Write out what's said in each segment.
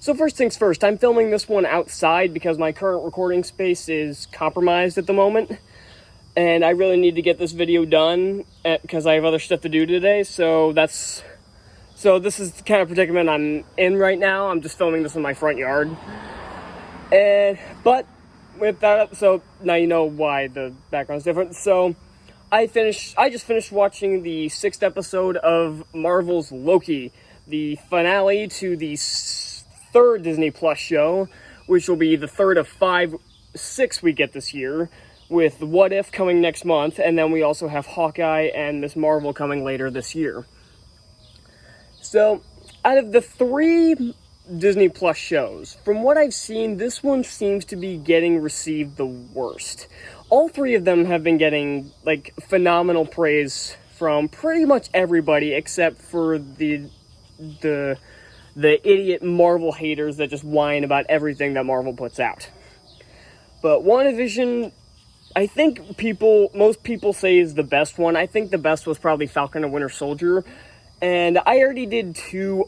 So first things first, I'm filming this one outside because my current recording space is compromised at the moment. And I really need to get this video done because I have other stuff to do today. So this is the kind of predicament I'm in right now. I'm just filming this in my front yard. But with that, so now you know why the background's different. So I just finished watching the 6th episode of Marvel's Loki, the finale to the 3rd Disney Plus show, which will be the 3rd of 6 we get this year, with What If coming next month, and then we also have Hawkeye and Ms. Marvel coming later this year. So, out of the 3 Disney Plus shows, from what I've seen, this one seems to be getting received the worst. All 3 of them have been getting, phenomenal praise from pretty much everybody, except for the idiot Marvel haters that just whine about everything that Marvel puts out. But WandaVision, I think most people say is the best one. I think the best was probably Falcon and Winter Soldier. And I already did two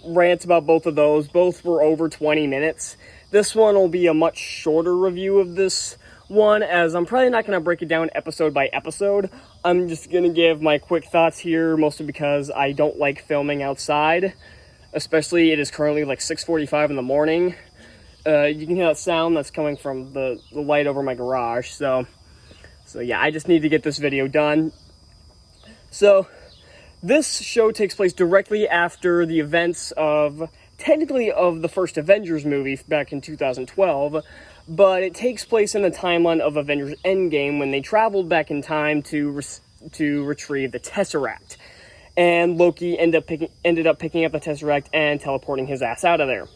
rants about both of those. Both were over 20 minutes. This one will be a much shorter review of this one, as I'm probably not going to break it down episode by episode. I'm just going to give my quick thoughts here, mostly because I don't like filming outside. Especially, it is currently 6:45 in the morning. You can hear that sound that's coming from the light over my garage. So yeah, I just need to get this video done. So, this show takes place directly after the events of the first Avengers movie back in 2012, but it takes place in the timeline of Avengers Endgame when they traveled back in time to retrieve the Tesseract. And Loki ended up picking up the Tesseract and teleporting his ass out of there.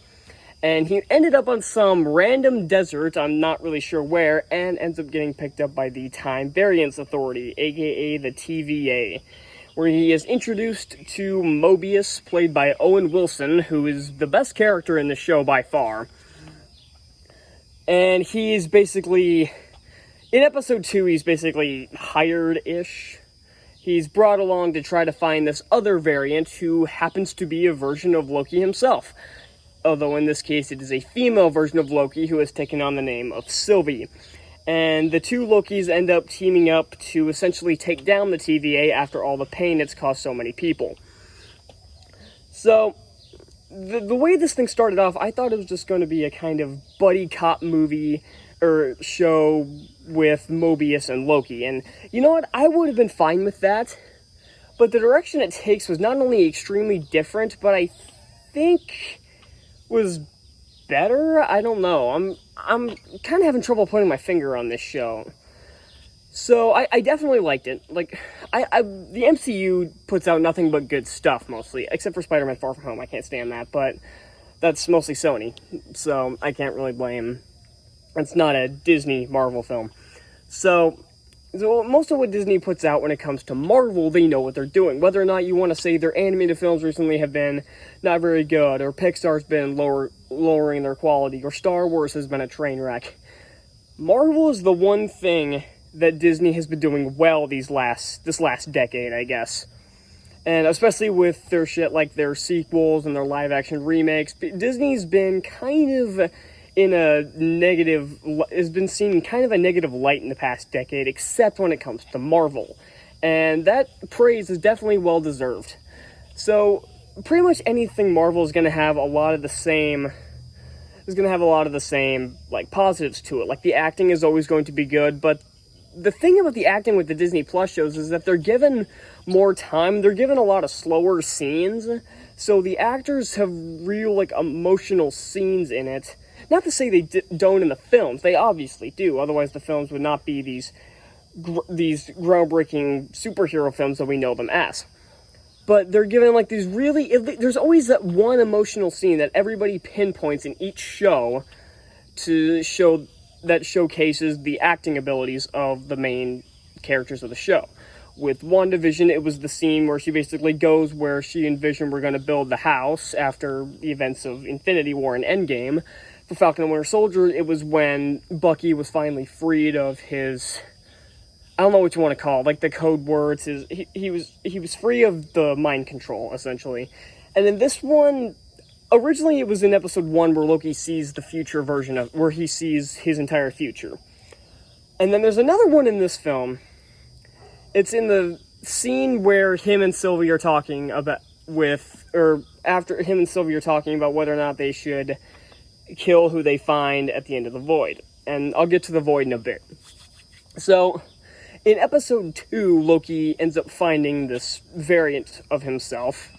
And he ended up on some random desert, I'm not really sure where, and ends up getting picked up by the Time Variance Authority, aka the TVA, where he is introduced to Mobius, played by Owen Wilson, who is the best character in the show by far. And he's basically, in episode 2, he's basically hired-ish. He's brought along to try to find this other variant who happens to be a version of Loki himself. Although in this case it is a female version of Loki who has taken on the name of Sylvie. And the two Lokis end up teaming up to essentially take down the TVA after all the pain it's caused so many people. So, the way this thing started off, I thought it was just going to be a kind of buddy cop movie or show with Mobius and Loki. And you know what? I would have been fine with that. But the direction it takes was not only extremely different, but I think was better? I don't know. I'm kind of having trouble putting my finger on this show. So, I definitely liked it. The MCU puts out nothing but good stuff, mostly. Except for Spider-Man Far From Home. I can't stand that, but that's mostly Sony. So, I can't really blame. It's not a Disney Marvel film. So most of what Disney puts out when it comes to Marvel, they know what they're doing. Whether or not you want to say their animated films recently have been not very good, or Pixar's been lowering their quality, or Star Wars has been a train wreck. Marvel is the one thing that Disney has been doing well this last decade, I guess. And especially with their shit like their sequels and their live-action remakes, Disney's been kind of has been seen in kind of a negative light in the past decade, except when it comes to Marvel. And that praise is definitely well-deserved. So, pretty much anything Marvel is going to have a lot of the same, positives to it. The acting is always going to be good, but the thing about the acting with the Disney Plus shows is that they're given more time. They're given a lot of slower scenes, so the actors have real, emotional scenes in it. Not to say they don't in the films, they obviously do, otherwise the films would not be these groundbreaking superhero films that we know them as. But they're given, these there's always that one emotional scene that everybody pinpoints in each show that showcases the acting abilities of the main characters of the show. With WandaVision, it was the scene where she basically goes where she and Vision were going to build the house after the events of Infinity War and Endgame. For Falcon and Winter Soldier, it was when Bucky was finally freed of his, I don't know what you want to call it, the code words. He was free of the mind control, essentially. And in this one, originally it was in episode 1 where Loki sees the future version of, where he sees his entire future. And then there's another one in this film. It's in the scene where him and Sylvie are talking about, after him and Sylvie are talking about whether or not they should kill who they find at the end of the Void. And I'll get to the Void in a bit. So, in episode 2, Loki ends up finding this variant of himself.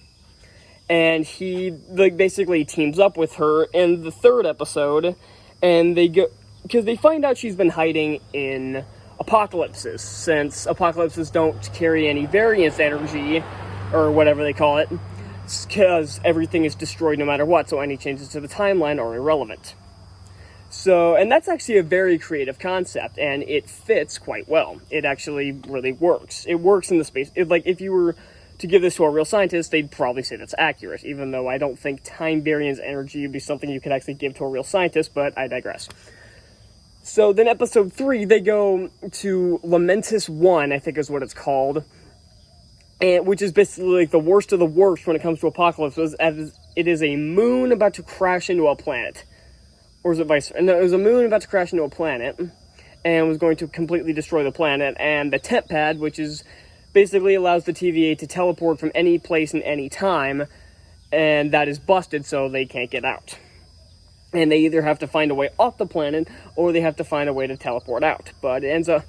And he basically teams up with her in the 3rd episode. And they go, because they find out she's been hiding in apocalypses, since apocalypses don't carry any variance energy, or whatever they call it, because everything is destroyed no matter what, so any changes to the timeline are irrelevant. So, and that's actually a very creative concept, and it fits quite well. It actually really works. It works in the space. If you were to give this to a real scientist, they'd probably say that's accurate, even though I don't think time variance energy would be something you could actually give to a real scientist, but I digress. So then episode 3, they go to Lamentus 1, I think is what it's called, and which is basically like the worst of the worst when it comes to apocalypses, as it is a moon about to crash into a planet. Or is it vice versa? No, it was a moon about to crash into a planet, and was going to completely destroy the planet, and the temp pad, which is basically allows the TVA to teleport from any place and any time, and that is busted, so they can't get out. And they either have to find a way off the planet, or they have to find a way to teleport out. But it ends up...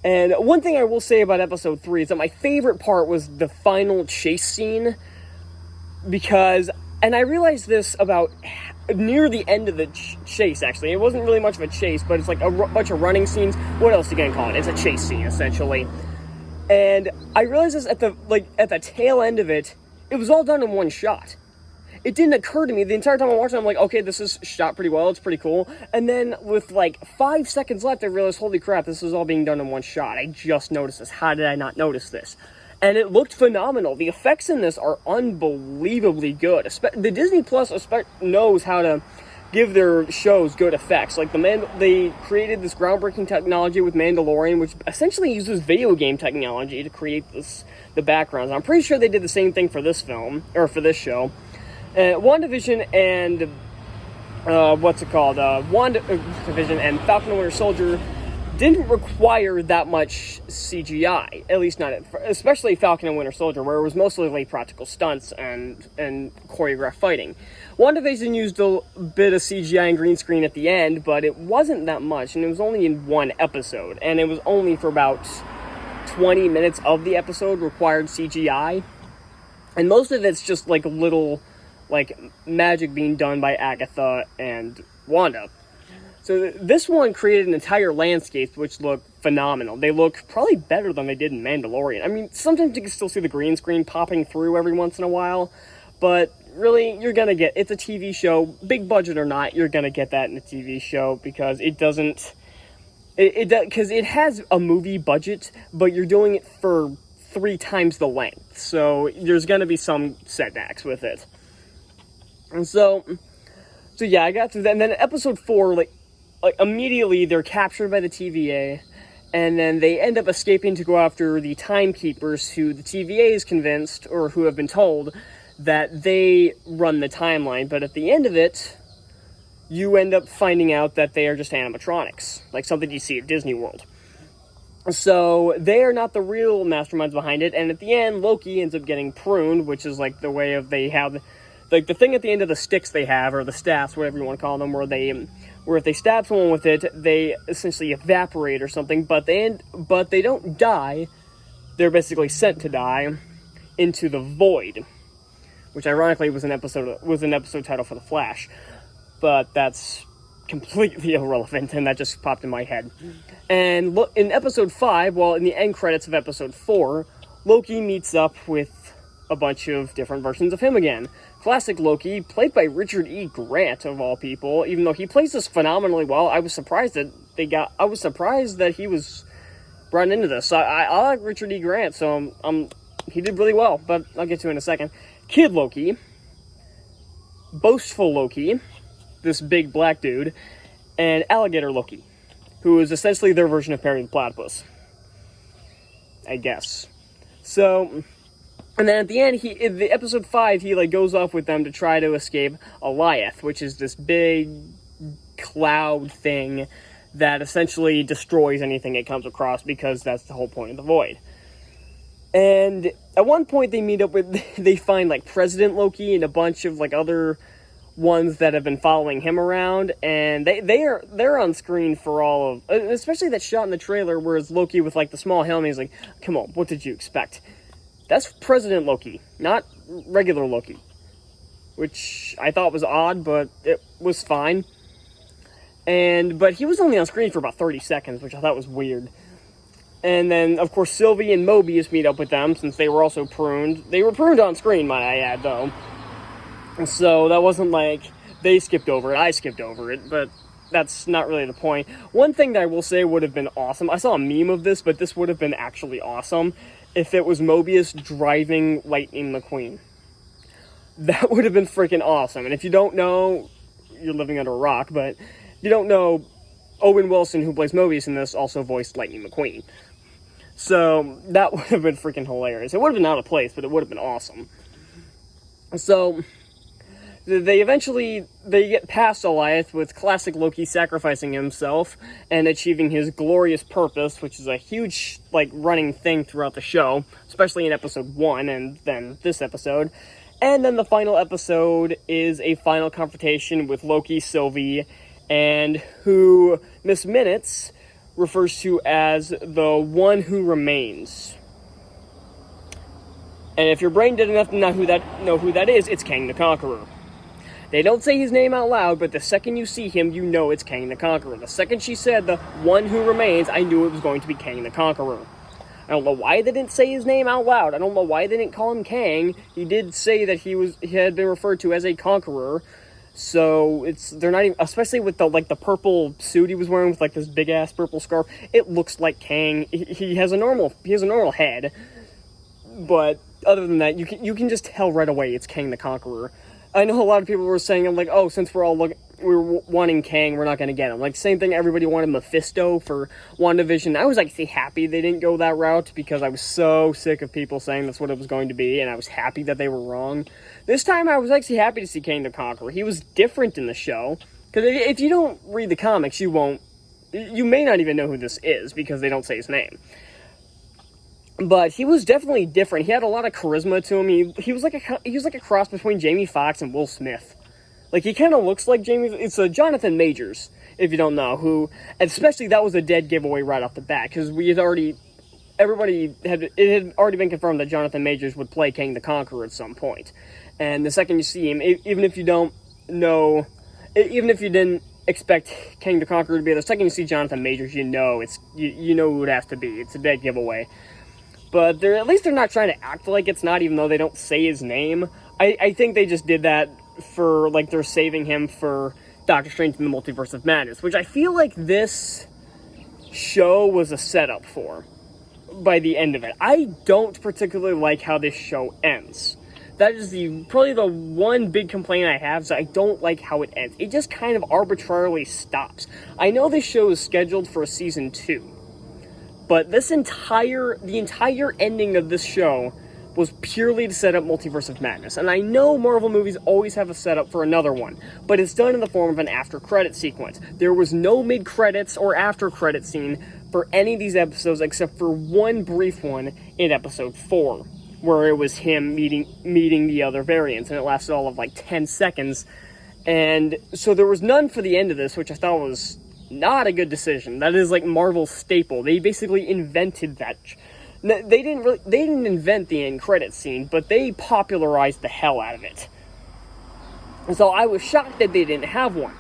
And one thing I will say about episode 3 is that my favorite part was the final chase scene, because... And I realized this about near the end of the chase, actually. It wasn't really much of a chase, but it's like a bunch of running scenes. What else are you gonna call it? It's a chase scene, essentially. And I realized this at the tail end of it, it was all done in one shot. It didn't occur to me the entire time I watched it. I'm like, okay, this is shot pretty well. It's pretty cool. And then with like 5 seconds left, I realized, holy crap, this is all being done in one shot. I just noticed this. How did I not notice this? And it looked phenomenal. The effects in this are unbelievably good. The Disney Plus knows how to give their shows good effects. Like they created this groundbreaking technology with Mandalorian, which essentially uses video game technology to create the backgrounds. I'm pretty sure they did the same thing for this film, or for this show. WandaVision and WandaVision and Falcon and Winter Soldier didn't require that much CGI, at least not, especially Falcon and Winter Soldier, where it was mostly like practical stunts and choreographed fighting. WandaVision used a bit of CGI and green screen at the end, but it wasn't that much, and it was only in one episode, and it was only for about 20 minutes of the episode required CGI, and most of it's just like little like magic being done by Agatha and Wanda. So this one created an entire landscape which looked phenomenal. They look probably better than they did in Mandalorian. I mean, sometimes you can still see the green screen popping through every once in a while, but really, you're gonna get, it's a TV show, big budget or not, you're gonna get that in a TV show, because it doesn't, because it has a movie budget, but you're doing it for 3 times the length, so there's gonna be some setbacks with it. And so yeah, I got through that, and then episode 4, like immediately they're captured by the TVA, and then they end up escaping to go after the timekeepers, who the TVA is convinced, or who have been told, that they run the timeline. But at the end of it, you end up finding out that they are just animatronics, like something you see at Disney World. So they are not the real masterminds behind it, and at the end, Loki ends up getting pruned, which is like the way of, they have like the thing at the end of the sticks they have, or the staffs, whatever you want to call them, where if they stab someone with it, they essentially evaporate or something, but they don't die. They're basically sent to die into the Void, which ironically was an episode title for The Flash, but that's completely irrelevant, and that just popped in my head. And in episode 5, in the end credits of episode 4, Loki meets up with a bunch of different versions of him again. Classic Loki, played by Richard E. Grant, of all people. Even though he plays this phenomenally well, I was surprised that he was brought into this. I like Richard E. Grant, so he did really well, but I'll get to it in a second. Kid Loki, Boastful Loki, this big black dude, and Alligator Loki, who is essentially their version of Perry the Platypus, I guess. So And then at the end, in the episode 5, he like goes off with them to try to escape Alioth, which is this big cloud thing that essentially destroys anything it comes across, because that's the whole point of the void. And at one point they find like President Loki and a bunch of like other ones that have been following him around, and they're on screen for all of, especially that shot in the trailer where it's Loki with like the small helmet. He's like, come on, what did you expect? That's President Loki, not regular Loki, which I thought was odd, but it was fine. But he was only on screen for about 30 seconds, which I thought was weird. And then, of course, Sylvie and Mobius meet up with them, since they were also pruned. They were pruned on screen, might I add, though. So that wasn't like they skipped over it, I skipped over it, but that's not really the point. One thing that I will say would have been awesome, I saw a meme of this, but this would have been actually awesome, if it was Mobius driving Lightning McQueen. That would have been freaking awesome. And if you don't know, you're living under a rock, but if you don't know, Owen Wilson, who plays Mobius in this, also voiced Lightning McQueen. So that would have been freaking hilarious. It would have been out of place, but it would have been awesome. So they get past Alioth with classic Loki sacrificing himself and achieving his glorious purpose, which is a huge like running thing throughout the show, especially in episode 1 and then this episode. And then the final episode is a final confrontation with Loki, Sylvie, and who Miss Minutes refers to as the one who remains. And if your brain did enough to know who that is, it's Kang the Conqueror. They don't say his name out loud, but the second you see him, you know it's Kang the Conqueror. The second she said the one who remains, I knew it was going to be Kang the Conqueror. I don't know why they didn't say his name out loud. I don't know why they didn't call him Kang. He did say that he had been referred to as a conqueror. So they're not even, especially with the purple suit he was wearing with like this big ass purple scarf. It looks like Kang. He has a normal head, but other than that, you can just tell right away it's Kang the Conqueror. I know a lot of people were saying, I'm like, oh, since we were wanting Kang, we're not going to get him. Like, same thing, everybody wanted Mephisto for WandaVision. I was actually happy they didn't go that route, because I was so sick of people saying that's what it was going to be, and I was happy that they were wrong. This time, I was actually happy to see Kang the Conqueror. He was different in the show, because if you don't read the comics, you may not even know who this is, because they don't say his name. But he was definitely different. He had a lot of charisma to him. He was like a cross between Jamie Foxx and Will Smith. Like, he kind of looks like Jamie. It's Jonathan Majors, if you don't know, who, especially that was a dead giveaway right off the bat, because it had already been confirmed that Jonathan Majors would play Kang the Conqueror at some point. And the second you see him, even if you didn't expect Kang the Conqueror to be there, the second you see Jonathan Majors, you know who it has to be. It's a dead giveaway. But at least they're not trying to act like it's not, even though they don't say his name. I think they just did that for, like, they're saving him for Doctor Strange in the Multiverse of Madness, which I feel like this show was a setup for by the end of it. I don't particularly like how this show ends. That is probably the one big complaint I have, is I don't like how it ends. It just kind of arbitrarily stops. I know this show is scheduled for a season 2. But the entire ending of this show was purely to set up Multiverse of Madness. And I know Marvel movies always have a setup for another one, but it's done in the form of an after-credit sequence. There was no mid-credits or after-credit scene for any of these episodes except for one brief one in episode 4, where it was him meeting the other variants, and it lasted all of like 10 seconds. And so there was none for the end of this, which I thought was not a good decision. That is like Marvel's staple. They basically invented that. They didn't invent the end credits scene, but they popularized the hell out of it. And so I was shocked that they didn't have one.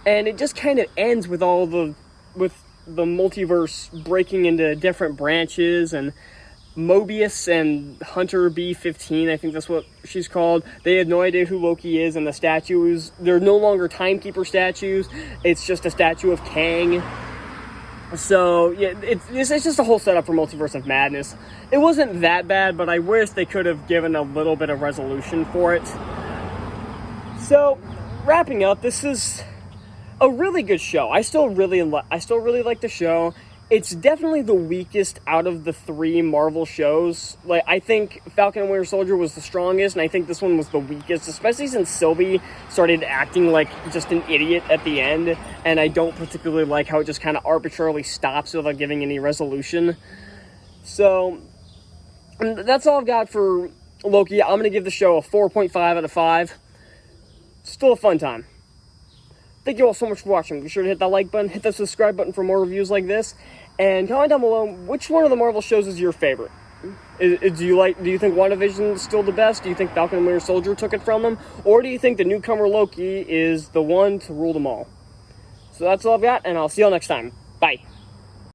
And it just kind of ends with the multiverse breaking into different branches, and Mobius and Hunter B-15, I think that's what she's called, they had no idea who Loki is, and the statues, they're no longer Timekeeper statues, it's just a statue of Kang. So, yeah, it's just a whole setup for Multiverse of Madness. It wasn't that bad, but I wish they could have given a little bit of resolution for it. So, wrapping up, this is a really good show. I still really like the show. It's definitely the weakest out of the 3 Marvel shows. Like, I think Falcon and Winter Soldier was the strongest, and I think this one was the weakest, especially since Sylvie started acting like just an idiot at the end, and I don't particularly like how it just kind of arbitrarily stops without giving any resolution. So, that's all I've got for Loki. I'm going to give the show a 4.5 out of 5. Still a fun time. Thank you all so much for watching. Be sure to hit that like button, hit that subscribe button for more reviews like this, and comment down below which one of the Marvel shows is your favorite. Do you think WandaVision is still the best? Do you think Falcon and Winter Soldier took it from them? Or do you think the newcomer Loki is the one to rule them all? So that's all I've got, and I'll see y'all next time. Bye.